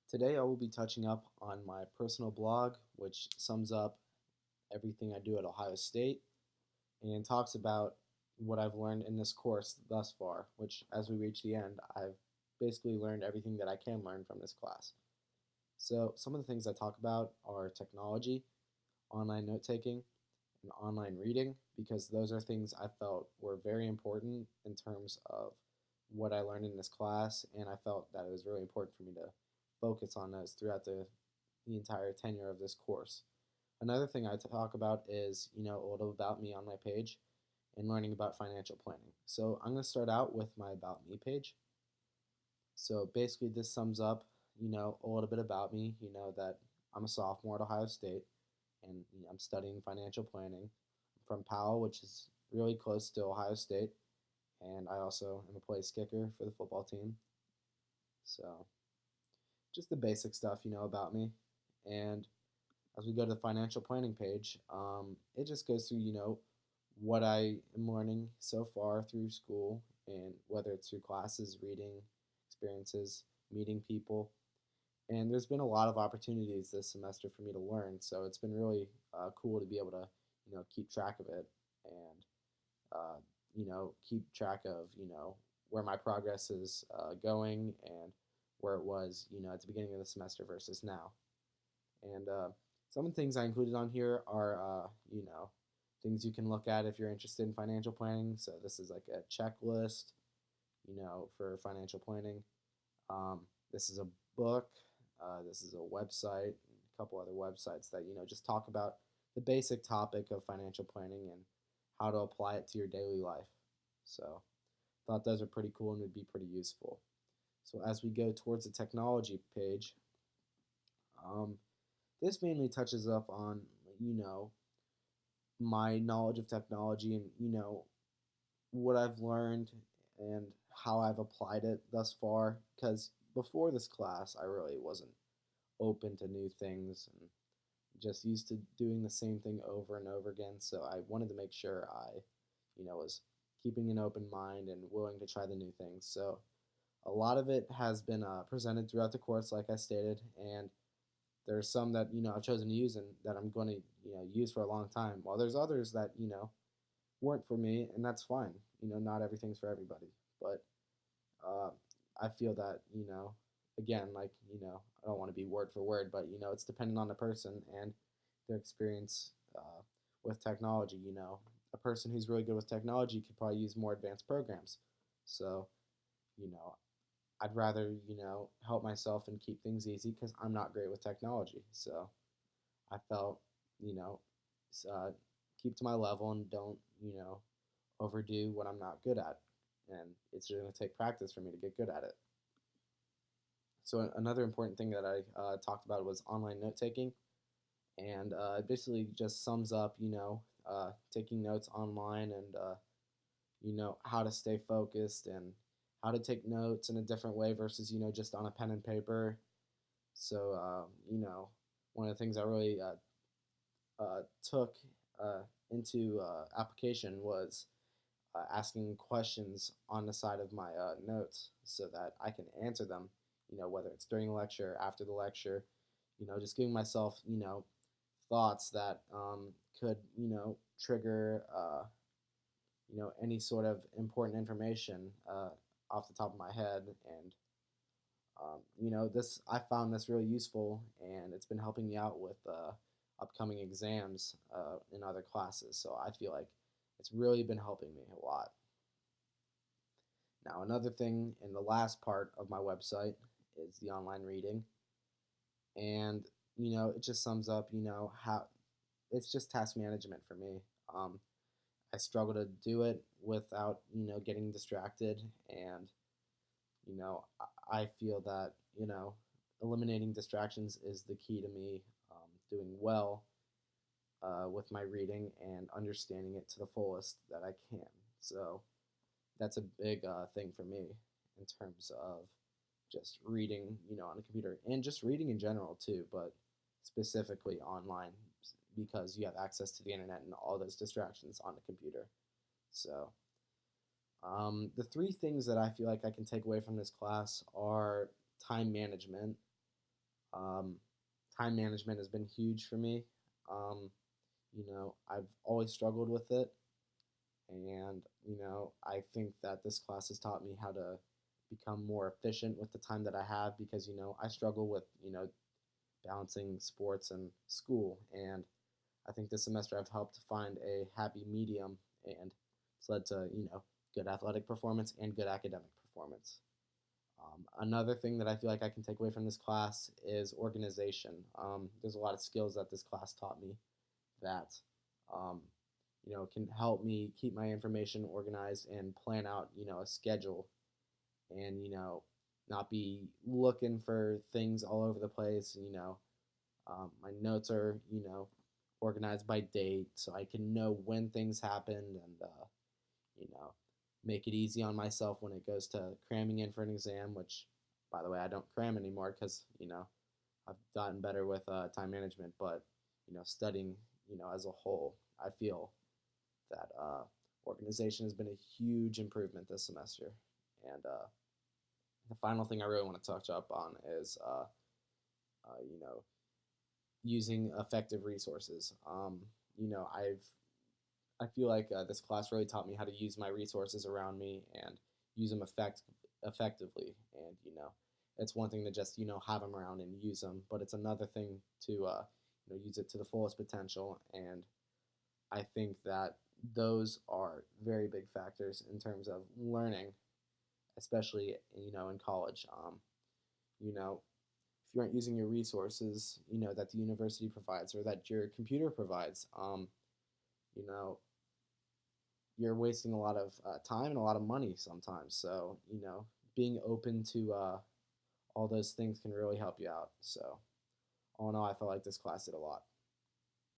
Today I will be touching up on my personal blog, which sums up everything I do at Ohio State and talks about what I've learned in this course thus far, which as we reach the end, I've basically learned everything that I can learn from this class. So some of the things I talk about are technology, online note taking, and online reading, because those are things I felt were very important in terms of what I learned in this class, and I felt that it was really important for me to focus on those throughout the entire tenure of this course. Another thing I talk about is, a little about me on my page and learning about financial planning. So I'm going to start out with my About Me page. So basically, this sums up, a little bit about me. That I'm a sophomore at Ohio State, and I'm studying financial planning. I'm from Powell, which is really close to Ohio State, and I also am a place kicker for the football team. So just the basic stuff, about me. And as we go to the financial planning page, it just goes through, what I am learning so far through school, and whether it's through classes, reading, experiences, meeting people. And there's been a lot of opportunities this semester for me to learn, so it's been really cool to be able to, keep track of it and, keep track of, where my progress is going and where it was, at the beginning of the semester versus now. And some of the things I included on here are, things you can look at if you're interested in financial planning. So this is like a checklist, for financial planning. Um, this is a book. This is a website, a couple other websites that just talk about the basic topic of financial planning and how to apply it to your daily life. So thought those are pretty cool and would be pretty useful. So as we go towards the technology page, um, this mainly touches up on you know my knowledge of technology and what I've learned and how I've applied it thus far. Because before this class, I really wasn't open to new things and just used to doing the same thing over and over again. So I wanted to make sure I, was keeping an open mind and willing to try the new things. So a lot of it has been presented throughout the course, like I stated, and there's some that I've chosen to use and that I'm going to use for a long time. While there's others that weren't for me, and that's fine. Not everything's for everybody, but uh, I feel that again, like I don't want to be word for word, but it's dependent on the person and their experience with technology. A person who's really good with technology could probably use more advanced programs. So you know, I'd rather help myself and keep things easy because I'm not great with technology. So I felt you know uh, keep to my level and don't overdo what I'm not good at. And it's going to take practice for me to get good at it. So another important thing that I talked about was online note taking, and it basically just sums up, taking notes online and how to stay focused and how to take notes in a different way versus just on a pen and paper. So one of the things I really took into application was asking questions on the side of my notes so that I can answer them, whether it's during the lecture, after the lecture, just giving myself, thoughts that could, trigger, any sort of important information off the top of my head. And, this, I found this really useful and it's been helping me out with upcoming exams in other classes. So I feel like it's really been helping me a lot. Now, another thing in the last part of my website is the online reading. And, it just sums up, how it's just task management for me. Um, I struggle to do it without, getting distracted. And, I feel that, eliminating distractions is the key to me doing well with my reading and understanding it to the fullest that I can. So, that's a big thing for me in terms of just reading, on a computer and just reading in general too, but specifically online because you have access to the internet and all those distractions on the computer. So, the three things that I feel like I can take away from this class are time management, Um, Time management has been huge for me. Um, I've always struggled with it, and I think that this class has taught me how to become more efficient with the time that I have because I struggle with balancing sports and school, and I think this semester I've helped to find a happy medium, and it's led to good athletic performance and good academic performance. Another thing that I feel like I can take away from this class is organization. There's a lot of skills that this class taught me that um, can help me keep my information organized and plan out a schedule, and not be looking for things all over the place. My notes are organized by date, so I can know when things happened, and you know make it easy on myself when it goes to cramming in for an exam. Which, by the way, I don't cram anymore because I've gotten better with time management. But studying as a whole, I feel that organization has been a huge improvement this semester. And the final thing I really want to touch up on is uh, you know using effective resources. I feel like this class really taught me how to use my resources around me and use them effectively. And it's one thing to just have them around and use them, but it's another thing to use it to the fullest potential. And I think that those are very big factors in terms of learning, especially in college. You know, if you aren't using your resources, that the university provides or that your computer provides, you know, you're wasting a lot of time and a lot of money sometimes. So, being open to all those things can really help you out. So, all in all, I felt like this class did a lot.